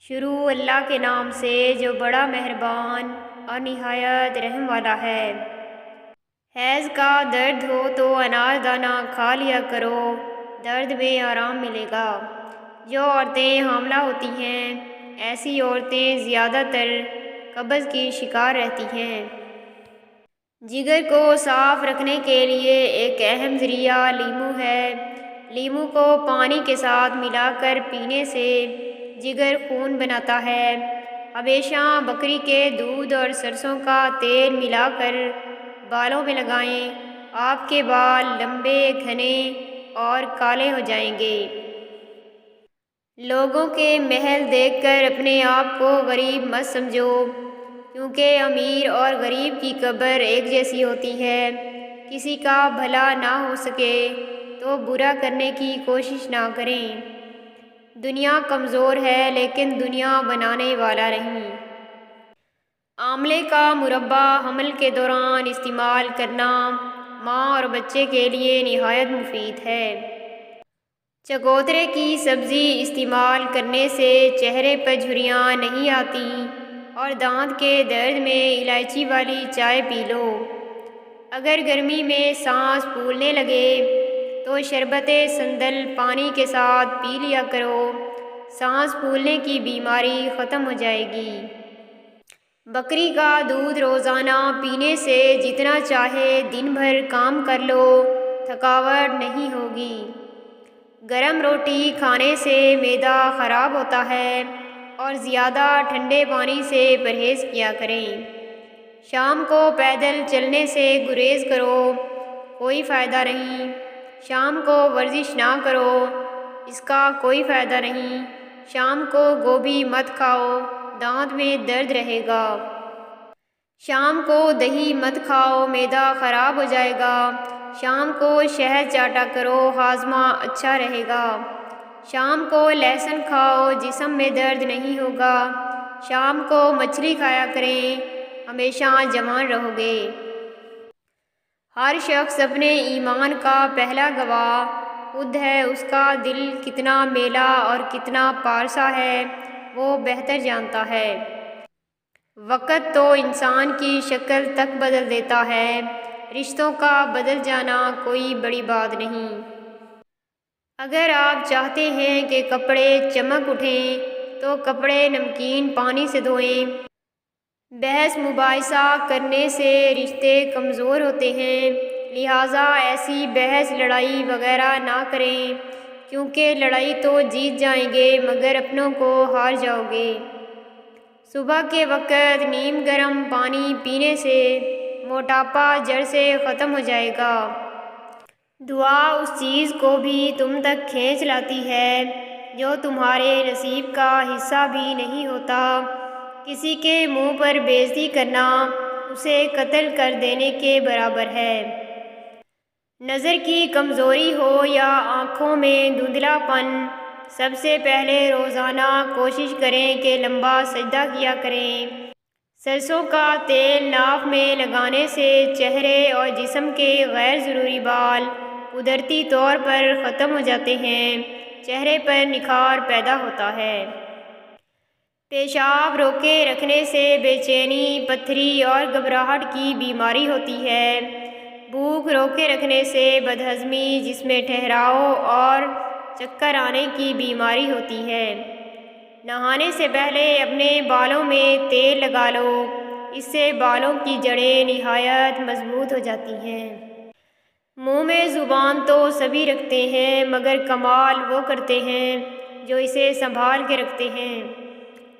شروع اللہ کے نام سے جو بڑا مہربان اور نہایت رحم والا ہے۔ حیض کا درد ہو تو انار دانہ کھا لیا کرو، درد میں آرام ملے گا۔ جو عورتیں حاملہ ہوتی ہیں ایسی عورتیں زیادہ تر قبض کی شکار رہتی ہیں۔ جگر کو صاف رکھنے کے لیے ایک اہم ذریعہ لیمو ہے۔ لیمو کو پانی کے ساتھ ملا کر پینے سے جگر خون بناتا ہے۔ ہمیشہ بکری کے دودھ اور سرسوں کا تیل ملا کر بالوں میں لگائیں، آپ کے بال لمبے، گھنے اور کالے ہو جائیں گے۔ لوگوں کے محل دیکھ کر اپنے آپ کو غریب مت سمجھو، کیونکہ امیر اور غریب کی قبر ایک جیسی ہوتی ہے۔ کسی کا بھلا نہ ہو سکے تو برا کرنے کی کوشش نہ کریں۔ دنیا کمزور ہے لیکن دنیا بنانے والا نہیں۔ آملے کا مربع حمل کے دوران استعمال کرنا ماں اور بچے کے لیے نہایت مفید ہے۔ چکوترے کی سبزی استعمال کرنے سے چہرے پر جھریاں نہیں آتی اور دانت کے درد میں الائچی والی چائے پی لو۔ اگر گرمی میں سانس پھولنے لگے تو شربت سندل پانی کے ساتھ پی لیا کرو، سانس پھولنے کی بیماری ختم ہو جائے گی۔ بکری کا دودھ روزانہ پینے سے جتنا چاہے دن بھر کام کر لو، تھکاوٹ نہیں ہوگی۔ گرم روٹی کھانے سے معدہ خراب ہوتا ہے اور زیادہ ٹھنڈے پانی سے پرہیز کیا کریں۔ شام کو پیدل چلنے سے گریز کرو، کوئی فائدہ نہیں۔ شام کو ورزش نہ کرو، اس کا کوئی فائدہ نہیں۔ شام کو گوبھی مت کھاؤ، دانت میں درد رہے گا۔ شام کو دہی مت کھاؤ، معدہ خراب ہو جائے گا۔ شام کو شہد چاٹا کرو، ہاضمہ اچھا رہے گا۔ شام کو لہسن کھاؤ، جسم میں درد نہیں ہوگا۔ شام کو مچھلی کھایا کریں، ہمیشہ جوان رہو گے۔ ہر شخص اپنے ایمان کا پہلا گواہ خود ہے، اس کا دل کتنا میلا اور کتنا پارسا ہے وہ بہتر جانتا ہے۔ وقت تو انسان کی شکل تک بدل دیتا ہے، رشتوں کا بدل جانا کوئی بڑی بات نہیں۔ اگر آپ چاہتے ہیں کہ کپڑے چمک اٹھیں تو کپڑے نمکین پانی سے دھوئیں۔ بحث مباحثہ کرنے سے رشتے کمزور ہوتے ہیں، لہٰذا ایسی بحث لڑائی وغیرہ نہ کریں، کیونکہ لڑائی تو جیت جائیں گے مگر اپنوں کو ہار جاؤ گے۔ صبح کے وقت نیم گرم پانی پینے سے موٹاپا جڑ سے ختم ہو جائے گا۔ دعا اس چیز کو بھی تم تک کھینچ لاتی ہے جو تمہارے نصیب کا حصہ بھی نہیں ہوتا۔ کسی کے منہ پر بے عزتی کرنا اسے قتل کر دینے کے برابر ہے۔ نظر کی کمزوری ہو یا آنکھوں میں دھندلا پن، سب سے پہلے روزانہ کوشش کریں کہ لمبا سجدہ کیا کریں۔ سرسوں کا تیل ناف میں لگانے سے چہرے اور جسم کے غیر ضروری بال قدرتی طور پر ختم ہو جاتے ہیں، چہرے پر نکھار پیدا ہوتا ہے۔ پیشاب روکے رکھنے سے بے چینی، پتھری اور گھبراہٹ کی بیماری ہوتی ہے۔ بھوک روکے رکھنے سے بدہضمی، جسم میں ٹھہراؤ اور چکر آنے کی بیماری ہوتی ہے۔ نہانے سے پہلے اپنے بالوں میں تیل لگا لو، اس سے بالوں کی جڑیں نہایت مضبوط ہو جاتی ہیں۔ منہ میں زبان تو سبھی رکھتے ہیں مگر کمال وہ کرتے ہیں جو اسے سنبھال کے رکھتے ہیں۔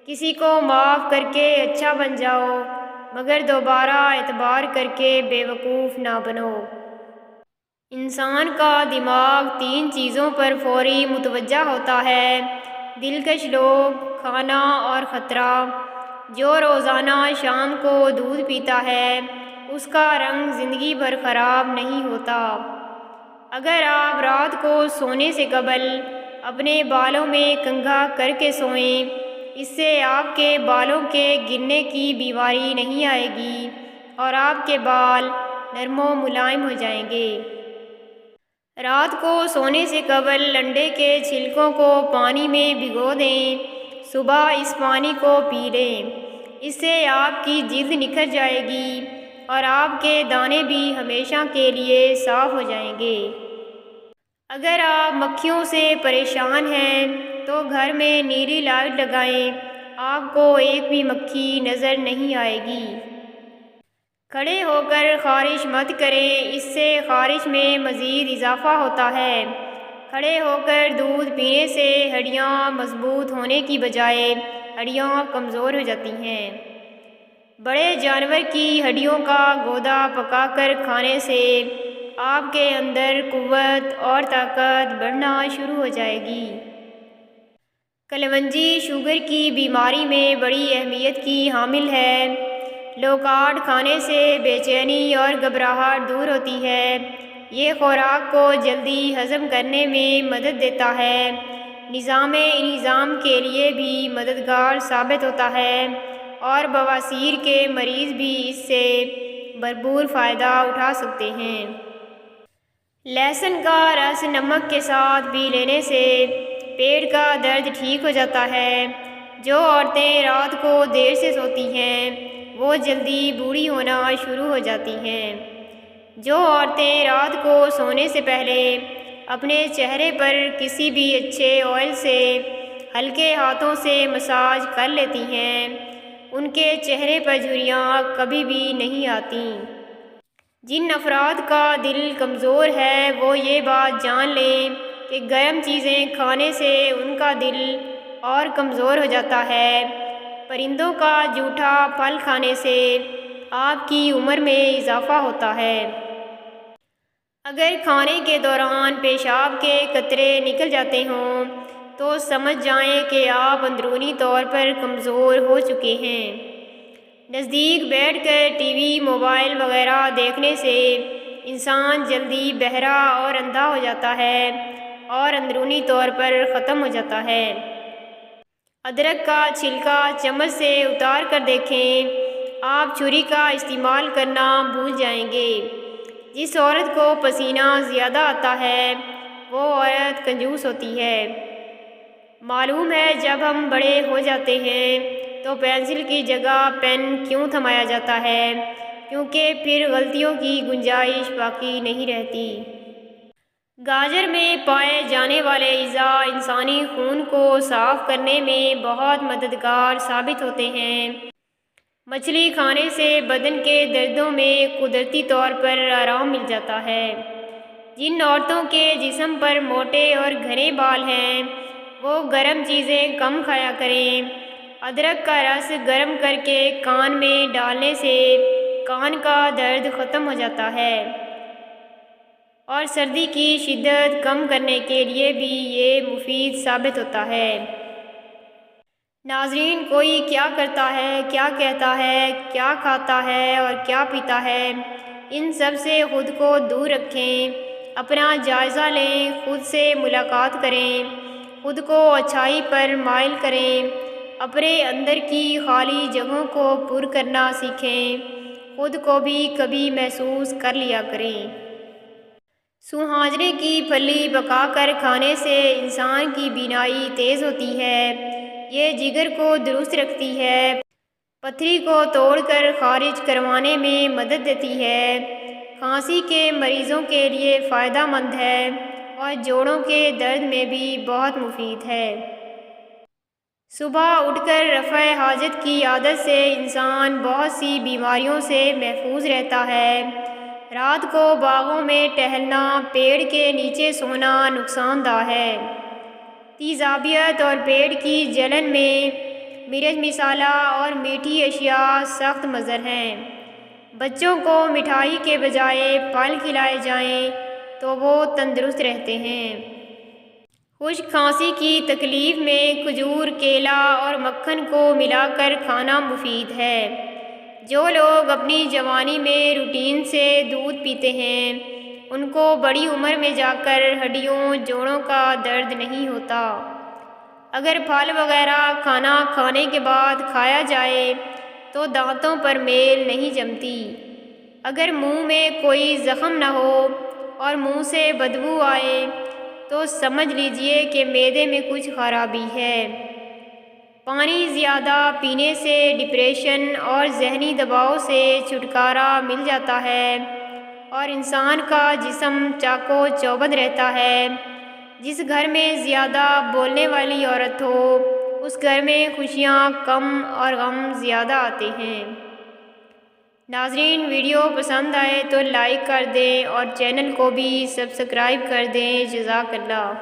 کسی کو معاف کر کے اچھا بن جاؤ مگر دوبارہ اعتبار کر کے بے وقوف نہ بنو۔ انسان کا دماغ 3 چیزوں پر فوری متوجہ ہوتا ہے: دلکش لوگ، کھانا اور خطرہ۔ جو روزانہ شام کو دودھ پیتا ہے اس کا رنگ زندگی بھر خراب نہیں ہوتا۔ اگر آپ رات کو سونے سے قبل اپنے بالوں میں کنگھا کر کے سوئیں، اس سے آپ کے بالوں کے گرنے کی بیماری نہیں آئے گی اور آپ کے بال نرم و ملائم ہو جائیں گے۔ رات کو سونے سے قبل انڈے کے چھلکوں کو پانی میں بھگو دیں، صبح اس پانی کو پی لیں، اس سے آپ کی جلد نکھر جائے گی اور آپ کے دانے بھی ہمیشہ کے لیے صاف ہو جائیں گے۔ اگر آپ مکھیوں سے پریشان ہیں تو گھر میں نیلی لائٹ لگائیں، آپ کو ایک بھی مکھی نظر نہیں آئے گی۔ کھڑے ہو کر خارش مت کریں، اس سے خارش میں مزید اضافہ ہوتا ہے۔ کھڑے ہو کر دودھ پینے سے ہڈیاں مضبوط ہونے کی بجائے ہڈیاں کمزور ہو جاتی ہیں۔ بڑے جانور کی ہڈیوں کا گودا پکا کر کھانے سے آپ کے اندر قوت اور طاقت بڑھنا شروع ہو جائے گی۔ کلونجی شوگر کی بیماری میں بڑی اہمیت کی حامل ہے۔ لوکارڈ کھانے سے بے چینی اور گھبراہٹ دور ہوتی ہے۔ یہ خوراک کو جلدی ہضم کرنے میں مدد دیتا ہے، نظام انہضام کے لیے بھی مددگار ثابت ہوتا ہے اور بواسیر کے مریض بھی اس سے بھرپور فائدہ اٹھا سکتے ہیں۔ لہسن کا رس نمک کے ساتھ بھی لینے سے پیٹ کا درد ٹھیک ہو جاتا ہے۔ جو عورتیں رات کو دیر سے سوتی ہیں وہ جلدی بوڑھی ہونا شروع ہو جاتی ہیں۔ جو عورتیں رات کو سونے سے پہلے اپنے چہرے پر کسی بھی اچھے آئل سے ہلکے ہاتھوں سے مساج کر لیتی ہیں ان کے چہرے پر جھریاں کبھی بھی نہیں آتیں۔ جن افراد کا دل کمزور ہے وہ یہ بات جان لیں کہ گرم چیزیں کھانے سے ان کا دل اور کمزور ہو جاتا ہے۔ پرندوں کا جھوٹا پھل کھانے سے آپ کی عمر میں اضافہ ہوتا ہے۔ اگر کھانے کے دوران پیشاب کے قطرے نکل جاتے ہوں تو سمجھ جائیں کہ آپ اندرونی طور پر کمزور ہو چکے ہیں۔ نزدیک بیٹھ کر ٹی وی، موبائل وغیرہ دیکھنے سے انسان جلدی بہرا اور اندھا ہو جاتا ہے اور اندرونی طور پر ختم ہو جاتا ہے۔ ادرک کا چھلکا چمچ سے اتار کر دیکھیں، آپ چھری کا استعمال کرنا بھول جائیں گے۔ جس عورت کو پسینہ زیادہ آتا ہے وہ عورت کنجوس ہوتی ہے۔ معلوم ہے جب ہم بڑے ہو جاتے ہیں تو پینسل کی جگہ پین کیوں تھمایا جاتا ہے، کیونکہ پھر غلطیوں کی گنجائش باقی نہیں رہتی۔ گاجر میں پائے جانے والے اعضاء انسانی خون کو صاف کرنے میں بہت مددگار ثابت ہوتے ہیں۔ مچھلی کھانے سے بدن کے دردوں میں قدرتی طور پر آرام مل جاتا ہے۔ جن عورتوں کے جسم پر موٹے اور گھنے بال ہیں وہ گرم چیزیں کم کھایا کریں۔ ادرک کا رس گرم کر کے کان میں ڈالنے سے کان کا درد ختم ہو جاتا ہے اور سردی کی شدت کم کرنے کے لیے بھی یہ مفید ثابت ہوتا ہے۔ ناظرین، کوئی کیا کرتا ہے، کیا کہتا ہے، کیا کھاتا ہے اور کیا پیتا ہے، ان سب سے خود کو دور رکھیں۔ اپنا جائزہ لیں، خود سے ملاقات کریں، خود کو اچھائی پر مائل کریں، اپنے اندر کی خالی جگہوں کو پر کرنا سیکھیں، خود کو بھی کبھی محسوس کر لیا کریں۔ سوہانجنے کی پھلی پکا کر کھانے سے انسان کی بینائی تیز ہوتی ہے۔ یہ جگر کو درست رکھتی ہے، پتھری کو توڑ کر خارج کروانے میں مدد دیتی ہے، کھانسی کے مریضوں کے لیے فائدہ مند ہے اور جوڑوں کے درد میں بھی بہت مفید ہے۔ صبح اٹھ کر رفع حاجت کی عادت سے انسان بہت سی بیماریوں سے محفوظ رہتا ہے۔ رات کو باغوں میں ٹہلنا، پیڑ کے نیچے سونا نقصان دہ ہے۔ تیزابیت اور پیٹ کی جلن میں مرچ مسالہ اور میٹھی اشیاء سخت مضر ہیں۔ بچوں کو مٹھائی کے بجائے پھل کھلائے جائیں تو وہ تندرست رہتے ہیں۔ خشک کھانسی کی تکلیف میں کھجور، کیلا اور مکھن کو ملا کر کھانا مفید ہے۔ جو لوگ اپنی جوانی میں روٹین سے دودھ پیتے ہیں ان کو بڑی عمر میں جا کر ہڈیوں، جوڑوں کا درد نہیں ہوتا۔ اگر پھل وغیرہ کھانا کھانے کے بعد کھایا جائے تو دانتوں پر میل نہیں جمتی۔ اگر منہ میں کوئی زخم نہ ہو اور منہ سے بدبو آئے تو سمجھ لیجئے کہ معدے میں کچھ خرابی ہے۔ پانی زیادہ پینے سے ڈپریشن اور ذہنی دباؤ سے چھٹکارا مل جاتا ہے اور انسان کا جسم چاق و چوبند رہتا ہے۔ جس گھر میں زیادہ بولنے والی عورت ہو اس گھر میں خوشیاں کم اور غم زیادہ آتے ہیں۔ ناظرین، ویڈیو پسند آئے تو لائک کر دیں اور چینل کو بھی سبسکرائب کر دیں۔ جزاک اللہ۔